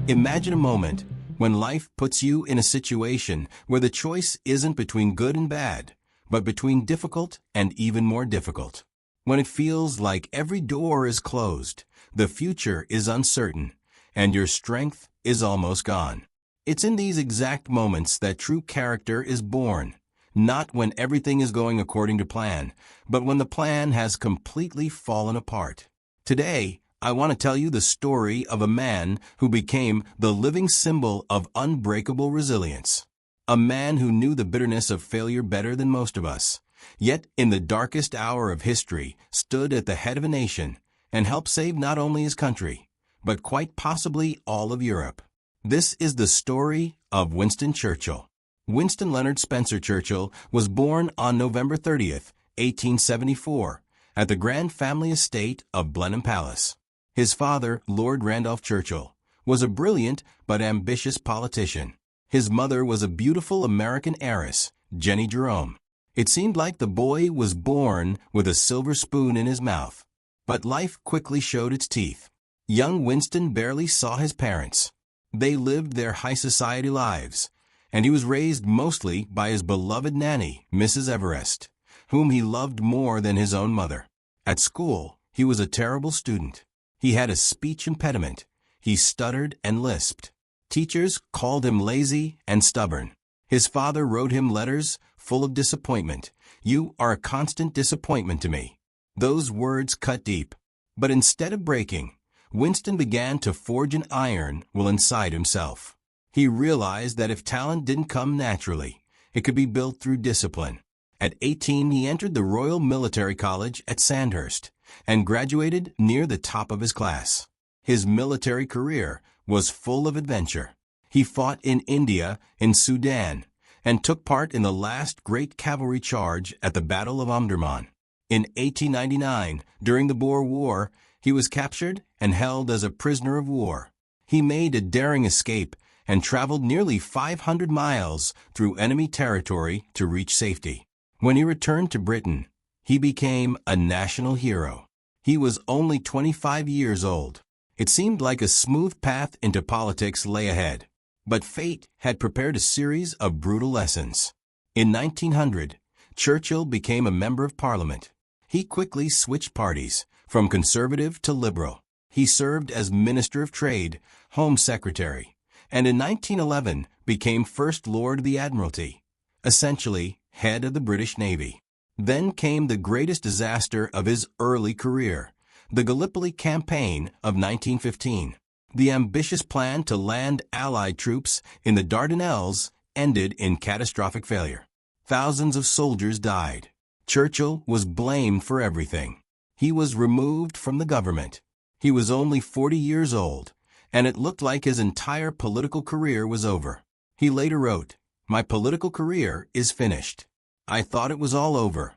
Imagine a moment when life puts you in a situation where the choice isn't between good and bad, but between difficult and even more difficult. When it feels like every door is closed, the future is uncertain, and your strength is almost gone. It's in these exact moments that true character is born, not when everything is going according to plan, but when the plan has completely fallen apart. Today, I want to tell you the story of a man who became the living symbol of unbreakable resilience. A man who knew the bitterness of failure better than most of us, yet in the darkest hour of history stood at the head of a nation and helped save not only his country, but quite possibly all of Europe. This is the story of Winston Churchill. Winston Leonard Spencer Churchill was born on November 30th, 1874, at the grand family estate of Blenheim Palace. His father, Lord Randolph Churchill, was a brilliant but ambitious politician. His mother was a beautiful American heiress, Jenny Jerome. It seemed like the boy was born with a silver spoon in his mouth. But life quickly showed its teeth. Young Winston barely saw his parents. They lived their high society lives, and he was raised mostly by his beloved nanny, Mrs. Everest, whom he loved more than his own mother. At school, he was a terrible student. He had a speech impediment. He stuttered and lisped. Teachers called him lazy and stubborn. His father wrote him letters full of disappointment. "You are a constant disappointment to me." Those words cut deep. But instead of breaking, Winston began to forge an iron will inside himself. He realized that if talent didn't come naturally, it could be built through discipline. At 18, he entered the Royal Military College at Sandhurst and graduated near the top of his class. His military career was full of adventure. He fought in India, in Sudan, and took part in the last great cavalry charge at the Battle of Omdurman. In 1899, during the Boer War, he was captured and held as a prisoner of war. He made a daring escape and traveled nearly 500 miles through enemy territory to reach safety. When he returned to Britain, he became a national hero. He was only 25 years old. It seemed like a smooth path into politics lay ahead. But fate had prepared a series of brutal lessons. In 1900, Churchill became a member of Parliament. He quickly switched parties, from conservative to liberal. He served as Minister of Trade, Home Secretary, and in 1911 became First Lord of the Admiralty, essentially head of the British Navy. Then came the greatest disaster of his early career, the Gallipoli Campaign of 1915. The ambitious plan to land Allied troops in the Dardanelles ended in catastrophic failure. Thousands of soldiers died. Churchill was blamed for everything. He was removed from the government. He was only 40 years old, and it looked like his entire political career was over. He later wrote, "My political career is finished. I thought it was all over."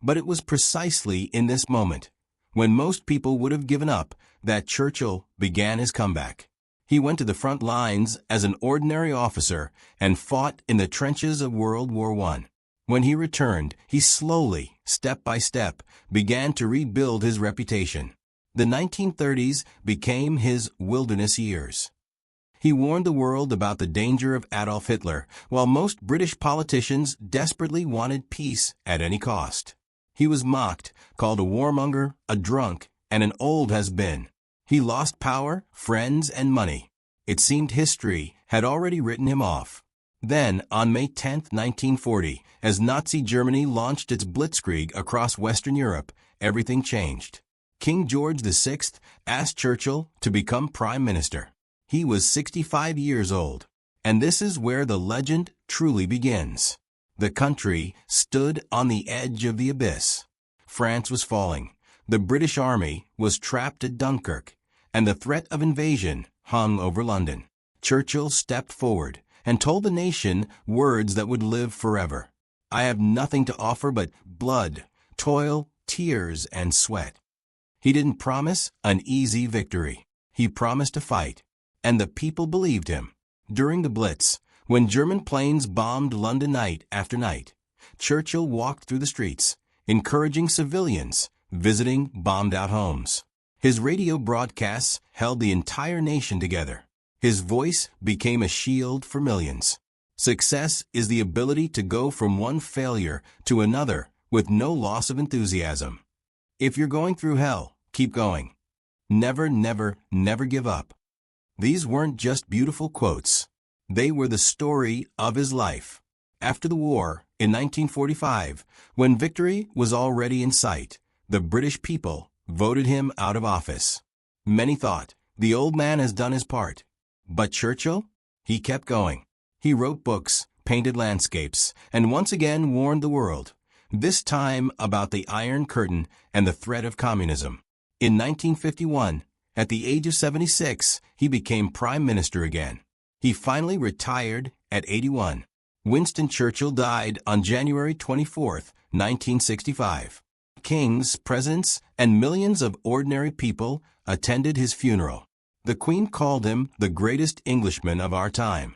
But it was precisely in this moment, when most people would have given up, that Churchill began his comeback. He went to the front lines as an ordinary officer and fought in the trenches of World War I. When he returned, he slowly, step by step, began to rebuild his reputation. The 1930s became his wilderness years. He warned the world about the danger of Adolf Hitler, while most British politicians desperately wanted peace at any cost. He was mocked, called a warmonger, a drunk, and an old has-been. He lost power, friends, and money. It seemed history had already written him off. Then, on May 10, 1940, as Nazi Germany launched its blitzkrieg across Western Europe, everything changed. King George VI asked Churchill to become Prime Minister. He was 65 years old. And this is where the legend truly begins. The country stood on the edge of the abyss. France was falling. The British Army was trapped at Dunkirk, and the threat of invasion hung over London. Churchill stepped forward and told the nation words that would live forever. "I have nothing to offer but blood, toil, tears, and sweat." He didn't promise an easy victory. He promised to fight, and the people believed him. During the Blitz, when German planes bombed London night after night, Churchill walked through the streets, encouraging civilians visiting bombed-out homes. His radio broadcasts held the entire nation together. His voice became a shield for millions. Success is the ability to go from one failure to another with no loss of enthusiasm. If you're going through hell, keep going. Never, never, never give up. These weren't just beautiful quotes. They were the story of his life. After the war, in 1945, when victory was already in sight, the British people voted him out of office. Many thought, the old man has done his part. But Churchill? He kept going. He wrote books, painted landscapes, and once again warned the world, this time about the Iron Curtain and the threat of communism. In 1951, at the age of 76, he became Prime Minister again. He finally retired at 81. Winston Churchill died on January 24, 1965. Kings, presidents, and millions of ordinary people attended his funeral. The Queen called him the greatest Englishman of our time.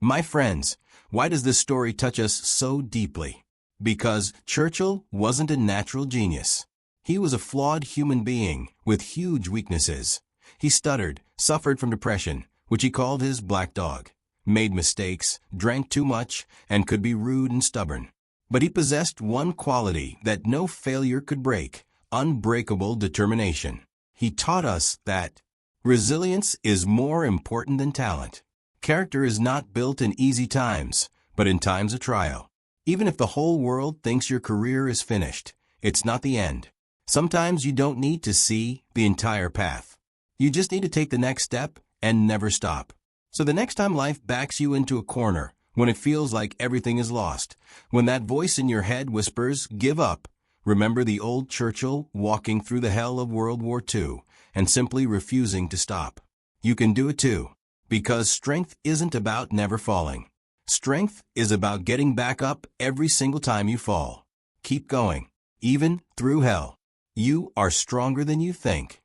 My friends, why does this story touch us so deeply? Because Churchill wasn't a natural genius. He was a flawed human being with huge weaknesses. He stuttered, suffered from depression, which he called his black dog, made mistakes, drank too much, and could be rude and stubborn. But he possessed one quality that no failure could break: unbreakable determination. He taught us that resilience is more important than talent. Character is not built in easy times, but in times of trial. Even if the whole world thinks your career is finished, it's not the end. Sometimes you don't need to see the entire path. You just need to take the next step and never stop. So the next time life backs you into a corner, when it feels like everything is lost, when that voice in your head whispers, "Give up," remember the old Churchill walking through the hell of World War II and simply refusing to stop. You can do it too, because strength isn't about never falling. Strength is about getting back up every single time you fall. Keep going, even through hell. You are stronger than you think.